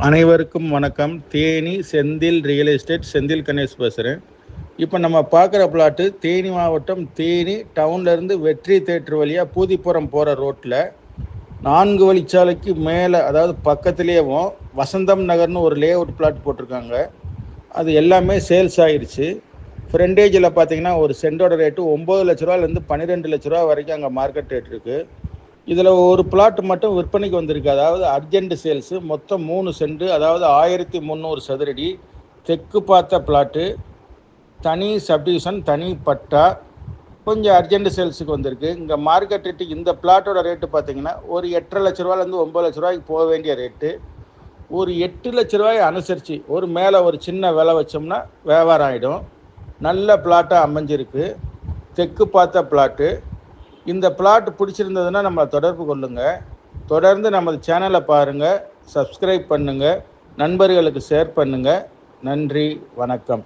அனைவருக்கும் வணக்கம். Theni Senthil real estate Senthil Ganesh பேசுகிறேன். இப்போ நம்ம பார்க்குற பிளாட்டு தேனி மாவட்டம் தேனி டவுன்லேருந்து வெற்றி தேட்டர் வழியாக பூதிப்புறம் போகிற ரோட்டில் 4 வழிச்சாலைக்கு மேலே, அதாவது பக்கத்துலேயேவும் வசந்தம் நகர்னு ஒரு லே அவுட் பிளாட் போட்டிருக்காங்க. அது எல்லாமே சேல்ஸ் ஆகிடுச்சு. ஃப்ரண்டேஜில் பார்த்தீங்கன்னா ஒரு சென்டோட ரேட்டு 9 லட்ச ரூபாலேருந்து 12 லட்ச ரூபா வரைக்கும் அங்கே மார்க்கெட் ரேட் இருக்குது. இதில் ஒரு பிளாட் மட்டும் விற்பனைக்கு வந்திருக்கு. அதாவது அர்ஜென்ட் சேல்ஸு. மொத்தம் 3 சென்ட், அதாவது 1300 சதுரடி. தெற்கு பார்த்த பிளாட்டு, தனி சப்டிவிஷன், தனி பட்டா, கொஞ்சம் அர்ஜென்ட் சேல்ஸுக்கு வந்திருக்கு. இங்கே மார்க்கெட் ரேட்டு இந்த பிளாட்டோட ரேட்டு பார்த்தீங்கன்னா ஒரு 8.5 லட்ச ரூபாலேருந்து 9 லட்ச ரூபாய்க்கு போக வேண்டிய ரேட்டு. ஒரு 8 லட்ச ரூபாயை அனுசரித்து ஒரு மேலே ஒரு சின்ன விலை வச்சோம்னா வியாபாரம் ஆகிடும். நல்ல பிளாட்டாக அமைஞ்சிருக்கு. தெற்கு பார்த்த பிளாட்டு. இந்த பிளாட் பிடிச்சிருந்ததுன்னா நம்மளை தொடர்பு கொள்ளுங்கள். தொடர்ந்து நமது சேனலை பாருங்கள், சப்ஸ்கிரைப் பண்ணுங்கள், நண்பர்களுக்கு ஷேர் பண்ணுங்கள். நன்றி, வணக்கம்.